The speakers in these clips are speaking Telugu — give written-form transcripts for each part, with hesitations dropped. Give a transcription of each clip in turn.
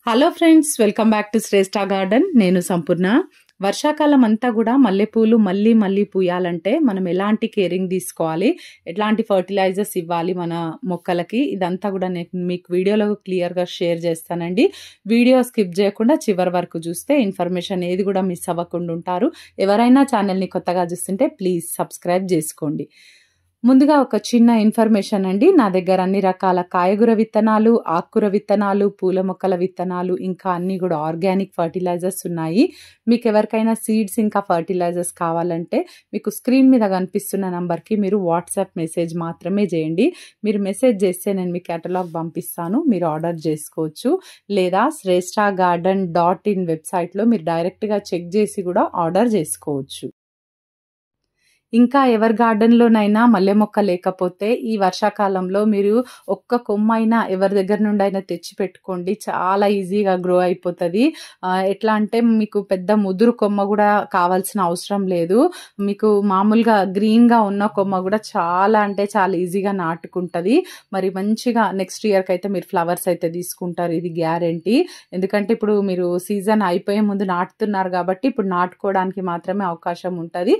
Hello friends, welcome back to Shreshta garden. నేను సంపూర్ణ. వర్షాకాలం అంతా కూడా మల్లెపూలు మళ్ళీ పూయాలంటే మనం ఎలాంటి కేరింగ్ తీసుకోవాలి, ఎట్లాంటి ఫర్టిలైజర్స్ ఇవ్వాలి మన మొక్కలకి, ఇదంతా కూడా నేను మీకు వీడియోలో క్లియర్గా షేర్ చేస్తానండి. వీడియో స్కిప్ చేయకుండా చివరి వరకు చూస్తే ఇన్ఫర్మేషన్ ఏది కూడా మిస్ అవ్వకుండా ఉంటారు. ఎవరైనా ఛానల్ని కొత్తగా చూస్తుంటే ప్లీజ్ సబ్స్క్రైబ్ చేసుకోండి. ముందుగా ఒక చిన్న ఇన్ఫర్మేషన్ అండి. నా దగ్గర అన్ని రకాల కాయగూర విత్తనాలు, ఆకుకూర విత్తనాలు, పూల మొక్కల విత్తనాలు, ఇంకా అన్ని కూడా ఆర్గానిక్ ఫర్టిలైజర్స్ ఉన్నాయి. మీకు ఎవరికైనా సీడ్స్ ఇంకా ఫర్టిలైజర్స్ కావాలంటే మీకు స్క్రీన్ మీద కనిపిస్తున్న నంబర్కి మీరు వాట్సాప్ మెసేజ్ మాత్రమే చేయండి. మీరు మెసేజ్ చేస్తే నేను మీ కేటలాగ్ పంపిస్తాను, మీరు ఆర్డర్ చేసుకోవచ్చు. లేదా shresthagarden.in వెబ్సైట్లో మీరు డైరెక్ట్గా చెక్ చేసి కూడా ఆర్డర్ చేసుకోవచ్చు. ఇంకా ఎవరి గార్డెన్లోనైనా మల్లె మొక్క లేకపోతే ఈ వర్షాకాలంలో మీరు ఒక్క కొమ్మ అయినా ఎవరి దగ్గర నుండి అయినా తెచ్చి పెట్టుకోండి. చాలా ఈజీగా గ్రో అయిపోతుంది. ఎట్లా అంటే మీకు పెద్ద ముదురు కొమ్మ కూడా కావాల్సిన అవసరం లేదు. మీకు మామూలుగా గ్రీన్గా ఉన్న కొమ్మ కూడా చాలా అంటే చాలా ఈజీగా నాటుకుంటుంది. మరి మంచిగా నెక్స్ట్ ఇయర్కి అయితే మీరు ఫ్లవర్స్ అయితే తీసుకుంటారు, ఇది గ్యారెంటీ. ఎందుకంటే ఇప్పుడు మీరు సీజన్ అయిపోయే ముందు నాటుతున్నారు కాబట్టి ఇప్పుడు నాటుకోవడానికి మాత్రమే అవకాశం ఉంటుంది.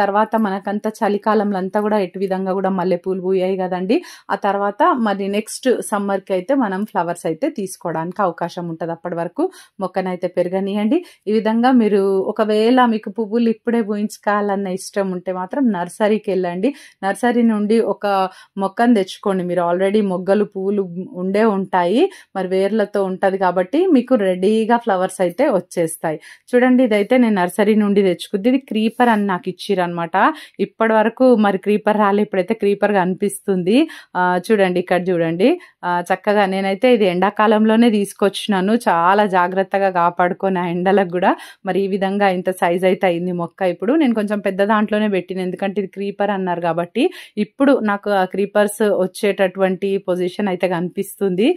తర్వాత మనకంతా చలికాలంలో అంతా కూడా ఎటు విధంగా కూడా మల్లెపూలు పూయాయి కదండి. ఆ తర్వాత మరి నెక్స్ట్ సమ్మర్కి అయితే మనం ఫ్లవర్స్ అయితే తీసుకోవడానికి అవకాశం ఉంటుంది. అప్పటి వరకు మొక్కనైతే పెరగనియండి. ఈ విధంగా మీరు ఒకవేళ మీకు పువ్వులు ఇప్పుడే పూయించుకోవాలన్న ఇష్టం ఉంటే మాత్రం నర్సరీకి వెళ్ళండి. నర్సరీ నుండి ఒక మొక్కను తెచ్చుకోండి. మీరు ఆల్రెడీ మొగ్గలు పువ్వులు ఉండే ఉంటాయి, మరి వేర్లతో ఉంటుంది కాబట్టి మీకు రెడీగా ఫ్లవర్స్ అయితే వచ్చేస్తాయి. చూడండి, ఇదైతే నేను నర్సరీ నుండి తెచ్చుకుంది. ఇది క్రీపర్ అని నాకు ఇచ్చిరనమాట. ఇప్పటి వరకు మరి క్రీపర్ రాలే, ఇప్పుడైతే క్రీపర్ గా అనిపిస్తుంది. చూడండి, ఇక్కడ చూడండి. చక్కగా నేనైతే ఇది ఎండాకాలంలోనే తీసుకొచ్చినాను. చాలా జాగ్రత్తగా కాపాడుకొని ఆ ఎండలకు కూడా మరి ఈ విధంగా ఇంత సైజ్ అయితే అయింది మొక్క. ఇప్పుడు నేను కొంచెం పెద్ద దాంట్లోనే పెట్టిన, ఎందుకంటే ఇది క్రీపర్ అన్నారు కాబట్టి ఇప్పుడు నాకు ఆ క్రీపర్స్ వచ్చేటటువంటి పొజిషన్ అయితే కనిపిస్తుంది.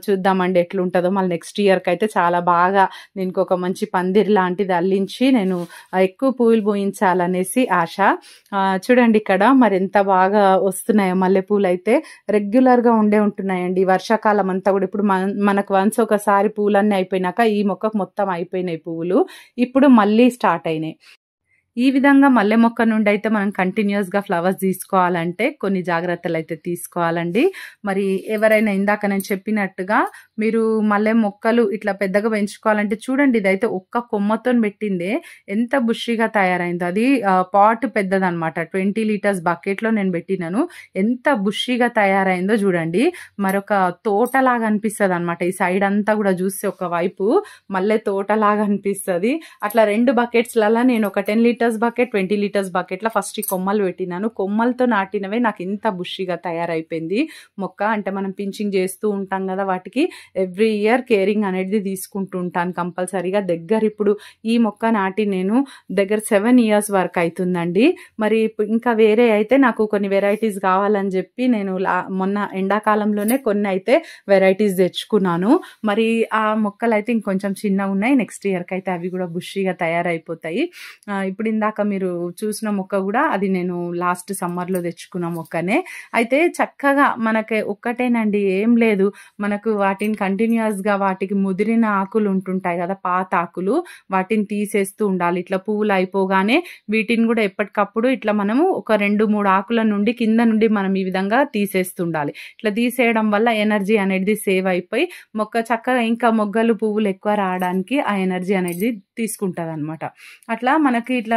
చూద్దామండి ఎట్లుంటుందో. మళ్ళీ నెక్స్ట్ ఇయర్కి అయితే చాలా బాగా దీనికి ఒక మంచి పందిరి లాంటిది అల్లించి నేను ఎక్కువ పూలు పూయించాలనేసి ఆశ. చూడండి ఇక్కడ మరి ఎంత బాగా వస్తున్నాయో మల్లెపూలు అయితే రెగ్యులర్గా ఉంటున్నాయండి. వర్షాకాలం అంతా కూడా ఇప్పుడు మనకు వన్స్ ఒకసారి పూలన్నీ అయిపోయినాక ఈ మొక్కకు మొత్తం అయిపోయినాయి పువ్వులు, ఇప్పుడు మళ్ళీ స్టార్ట్ అయినాయి. ఈ విధంగా మల్లె మొక్క నుండి అయితే మనం కంటిన్యూస్గా ఫ్లవర్స్ తీసుకోవాలంటే కొన్ని జాగ్రత్తలు అయితే తీసుకోవాలండి. మరి ఎవరైనా ఇందాక నేను చెప్పినట్టుగా మీరు మల్లె మొక్కలు ఇట్లా పెద్దగా పెంచుకోవాలంటే చూడండి, ఇదైతే ఒక్క కొమ్మతో పెట్టిందే ఎంత బుషిగా తయారైందో. అది పాట్ పెద్దదనమాట, 20 లీటర్స్ బకెట్లో నేను పెట్టినాను. ఎంత బుషిగా తయారైందో చూడండి. మరొక తోటలాగా అనిపిస్తుంది అనమాట. ఈ సైడ్ అంతా కూడా చూస్తే ఒకవైపు మల్లె తోటలాగా అనిపిస్తుంది. అట్లా 2 బకెట్స్లలో నేను ఒక 10 లీటర్స్ బకెట్, 20 లీటర్స్ బకెట్లో ఫస్ట్ ఈ కొమ్మలు పెట్టినాను. కొమ్మలతో నాటినవే నాకు ఇంత బుషిగా తయారైపోయింది మొక్క. అంటే మనం పించింగ్ చేస్తూ ఉంటాం కదా, వాటికి ఎవ్రీ ఇయర్ కేరింగ్ అనేది తీసుకుంటూ ఉంటాను కంపల్సరీగా. దగ్గర ఇప్పుడు ఈ మొక్క నాటి నేను దగ్గర 7 ఇయర్స్ వరకు అవుతుందండి. మరి ఇంకా వేరే అయితే నాకు కొన్ని వెరైటీస్ కావాలని చెప్పి నేను మొన్న ఎండాకాలంలోనే కొన్ని అయితే వెరైటీస్ తెచ్చుకున్నాను. మరి ఆ మొక్కలు అయితే ఇంకొంచెం చిన్నగా ఉన్నాయి. నెక్స్ట్ ఇయర్కి అయితే అవి కూడా బుషిగా తయారైపోతాయి. ఇప్పుడు ఇందాక మీరు చూసిన మొక్క కూడా అది నేను లాస్ట్ సమ్మర్లో తెచ్చుకున్న మొక్కనే. అయితే చక్కగా మనకి ఒక్కటేనండి, ఏం లేదు, మనకు వాటిని కంటిన్యూస్గా వాటికి ముదిరిన ఆకులు ఉంటుంటాయి కదా, పాత ఆకులు, వాటిని తీసేస్తూ ఉండాలి. ఇట్లా పువ్వులు అయిపోగానే వీటిని కూడా ఎప్పటికప్పుడు ఇట్లా మనము ఒక 2-3 ఆకుల నుండి కింద నుండి మనం ఈ విధంగా తీసేస్తుండాలి. ఇట్లా తీసేయడం వల్ల ఎనర్జీ అనేది సేవ్ అయిపోయి మొక్క చక్కగా ఇంకా మొగ్గలు పువ్వులు ఎక్కువ రావడానికి ఆ ఎనర్జీ అనేది తీసుకుంటుంది అనమాట. అట్లా మనకి ఇట్లా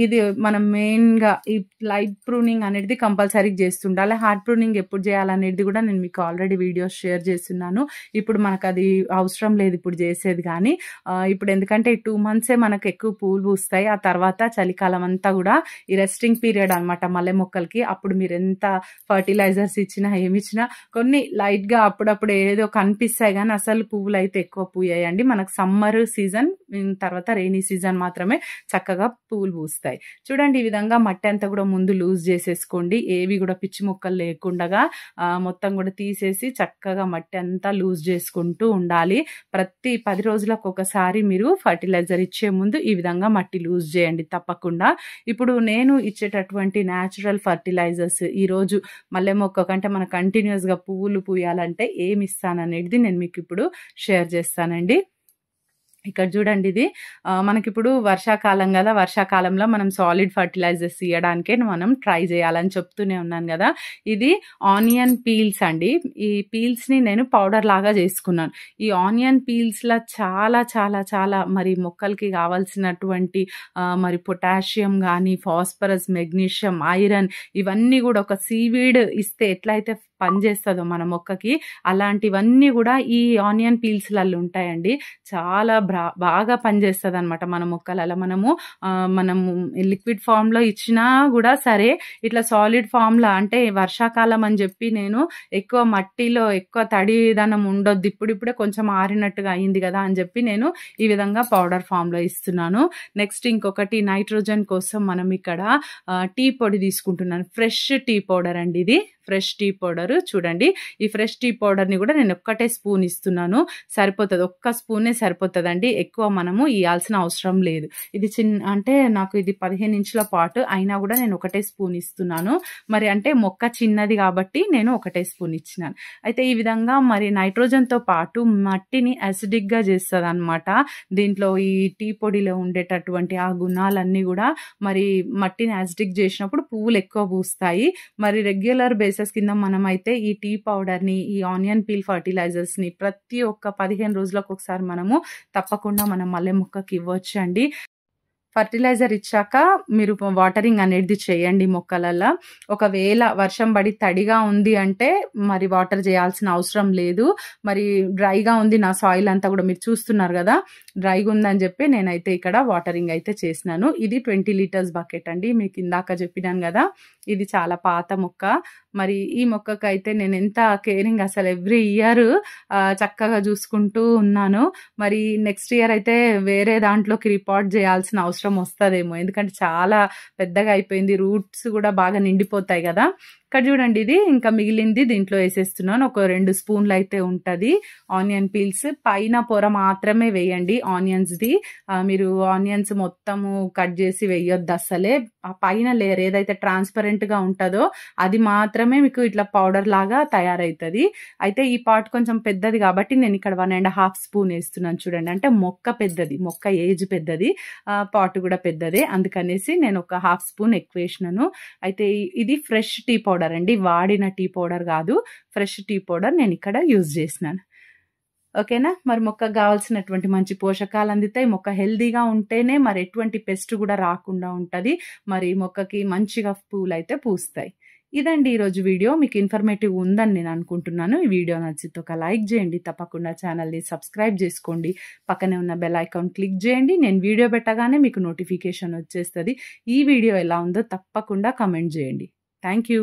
ఇది మనం మెయిన్గా ఈ లైట్ ప్రూనింగ్ అనేది కంపల్సరీ చేస్తుండాలి. హార్డ్ ప్రూనింగ్ ఎప్పుడు చేయాలనేది కూడా నేను మీకు ఆల్రెడీ వీడియోస్ షేర్ చేస్తున్నాను. ఇప్పుడు మనకు అది అవసరం లేదు ఇప్పుడు చేసేది. కానీ ఇప్పుడు ఎందుకంటే ఈ 2 మంత్సే మనకు ఎక్కువ పూలు పూస్తాయి. ఆ తర్వాత చలికాలం అంతా కూడా ఈ రెస్టింగ్ పీరియడ్ అనమాట మల్లె మొక్కలకి. అప్పుడు మీరు ఎంత ఫర్టిలైజర్స్ ఇచ్చినా ఏమిచ్చినా కొన్ని లైట్గా అప్పుడప్పుడు ఏదో కనిపిస్తాయి, కానీ అసలు పువ్వులు అయితే ఎక్కువ పూయాయండి. మనకు సమ్మర్ సీజన్ తర్వాత రెయినీ సీజన్ మాత్రమే చక్కగా పువ్వులు పూస్తాయి. చూడండి ఈ విధంగా మట్టి అంతా కూడా ముందు లూజ్ చేసేసుకోండి. ఏవి కూడా పిచ్చి మొక్కలు లేకుండగా మొత్తం కూడా తీసేసి చక్కగా మట్టి అంతా లూజ్ చేసుకుంటూ ఉండాలి. ప్రతి 10 రోజులకు ఒకసారి మీరు ఫర్టిలైజర్ ఇచ్చే ముందు ఈ విధంగా మట్టి లూజ్ చేయండి తప్పకుండా. ఇప్పుడు నేను ఇచ్చేటటువంటి న్యాచురల్ ఫర్టిలైజర్స్ ఈరోజు మల్లె మొక్క కంటే మన కంటిన్యూస్గా పువ్వులు పూయాలంటే ఏమి ఇస్తాననేది నేను మీకు ఇప్పుడు షేర్ చేస్తానండి. ఇక్కడ చూడండి ఇది మనకిప్పుడు వర్షాకాలం కదా, వర్షాకాలంలో మనం సాలిడ్ ఫర్టిలైజర్స్ ఇవ్వడానికే మనం ట్రై చేయాలని చెప్తూనే ఉన్నాను కదా. ఇది ఆనియన్ పీల్స్ అండి. ఈ పీల్స్ని నేను పౌడర్ లాగా చేసుకున్నాను. ఈ ఆనియన్ పీల్స్లో చాలా చాలా చాలా మరి మొక్కలకి కావాల్సినటువంటి మరి పొటాషియం కానీ, ఫాస్ఫరస్, మెగ్నీషియం, ఐరన్ ఇవన్నీ కూడా ఒక సీవీడ్ ఇస్తే ఎట్లయితే పనిచేస్తుందో మన మొక్కకి అలాంటివన్నీ కూడా ఈ ఆనియన్ పీల్స్లలో ఉంటాయండి. చాలా బాగా పనిచేస్తుంది అనమాట మన మొక్కలలో. మనము లిక్విడ్ ఫామ్లో ఇచ్చినా కూడా సరే, ఇట్లా సాలిడ్ ఫామ్లో అంటే వర్షాకాలం అని చెప్పి నేను ఎక్కువ మట్టిలో ఎక్కువ తడిదనం ఉండొద్దు, ఇప్పుడిప్పుడే కొంచెం ఆరినట్టుగా అయింది కదా అని చెప్పి నేను ఈ విధంగా పౌడర్ ఫామ్లో ఇస్తున్నాను. నెక్స్ట్ ఇంకొకటి నైట్రోజన్ కోసం మనం ఇక్కడ టీ పొడి తీసుకుంటున్నాను. ఫ్రెష్ టీ పౌడర్ అండి ఇది. ఫ్రెష్ టీ పౌడర్ చూడండి. ఈ ఫ్రెష్ టీ పౌడర్ని కూడా నేను ఒక్కటే స్పూన్ ఇస్తున్నాను, సరిపోతుంది. ఒక్క స్పూనే సరిపోతుందండి, ఎక్కువ మనము ఇవ్వాల్సిన అవసరం లేదు. ఇది అంటే నాకు ఇది 15 ఇంచుల పాటు అయినా కూడా నేను ఒకటే స్పూన్ ఇస్తున్నాను. మరి అంటే మొక్క చిన్నది కాబట్టి నేను ఒకటే స్పూన్ ఇచ్చినాను. అయితే ఈ విధంగా మరి నైట్రోజన్తో పాటు మట్టిని యాసిడిక్గా చేస్తుంది అనమాట. దీంట్లో ఈ టీ పొడిలో ఉండేటటువంటి ఆ గుణాలన్నీ కూడా మరి మట్టిని యాసిడిక్ చేసినప్పుడు పువ్వులు ఎక్కువ పూస్తాయి. మరి రెగ్యులర్ బేసిస్ కింద మనమైతే ఈ టీ పౌడర్ని, ఈ ఆనియన్ పీల్ ఫర్టిలైజర్స్ని ప్రతి ఒక్క 15 రోజులకు ఒకసారి మనము తప్పకుండా మనం మల్లె మొక్కకి ఇవ్వచ్చు అండి. ఫర్టిలైజర్ ఇచ్చాక మీరు వాటరింగ్ అనేది చేయండి మొక్కలలో. ఒకవేళ వర్షం పడి తడిగా ఉంది అంటే మరి వాటర్ చేయాల్సిన అవసరం లేదు. మరి డ్రైగా ఉంది నా సాయిల్ అంతా కూడా మీరు చూస్తున్నారు కదా, డ్రైగా ఉందని చెప్పి నేనైతే ఇక్కడ వాటరింగ్ అయితే చేసినాను. ఇది 20 లీటర్స్ బకెట్ అండి. మీకు ఇందాక చెప్పినాను కదా, ఇది చాలా పాత మొక్క. మరి ఈ మొక్కకు అయితే నేను ఎంత కేరింగ్ అసలు ఎవ్రీ ఇయర్ చక్కగా చూసుకుంటూ ఉన్నాను. మరి నెక్స్ట్ ఇయర్ అయితే వేరే దాంట్లోకి రిపోర్ట్ చేయాల్సిన అవసరం వస్తుందేమో, ఎందుకంటే చాలా పెద్దగా అయిపోయింది, రూట్స్ కూడా బాగా నిండిపోతాయి కదా. ఇక్కడ చూడండి ఇది ఇంకా మిగిలింది దీంట్లో వేసేస్తున్నాను. ఒక 2 స్పూన్లు అయితే ఉంటుంది ఆనియన్ పీల్స్. పైన పొర మాత్రమే వేయండి ఆనియన్స్ది. మీరు ఆనియన్స్ మొత్తము కట్ చేసి వేయొద్దు అసలే. ఆ పైన లేయర్ ఏదైతే ట్రాన్స్పరెంట్గా ఉంటుందో అది మాత్రమే మీకు ఇట్లా పౌడర్ లాగా తయారవుతుంది. అయితే ఈ పాట్ కొంచెం పెద్దది కాబట్టి నేను ఇక్కడ 1.5 స్పూన్ వేస్తున్నాను. చూడండి, అంటే మొక్క పెద్దది, మొక్క ఏజ్ పెద్దది, పాట్ కూడా పెద్దదే, అందుకనేసి నేను ఒక 1/2 స్పూన్ ఎక్కువ వేసినాను. అయితే ఇది ఫ్రెష్ టీ పౌడర్ అండి, వాడిన టీ పౌడర్ కాదు, ఫ్రెష్ టీ పౌడర్ నేను ఇక్కడ యూజ్ చేసినాను. ఓకేనా. మరి మొక్కకు కావాల్సినటువంటి మంచి పోషకాలు అందుతాయి. మొక్క హెల్దీగా ఉంటేనే మరి ఎటువంటి పెస్ట్ కూడా రాకుండా ఉంటుంది. మరి మొక్కకి మంచిగా పూలు అయితే పూస్తాయి. ఇదండి ఈరోజు వీడియో. మీకు ఇన్ఫర్మేటివ్ ఉందని నేను అనుకుంటున్నాను. ఈ వీడియో నచ్చితే ఒక లైక్ చేయండి, తప్పకుండా ఛానల్ని సబ్స్క్రైబ్ చేసుకోండి, పక్కనే ఉన్న బెల్ ఐకాన్ క్లిక్ చేయండి. నేను వీడియో పెట్టగానే మీకు నోటిఫికేషన్ వచ్చేస్తుంది. ఈ వీడియో ఎలా ఉందో తప్పకుండా కమెంట్ చేయండి. Thank you.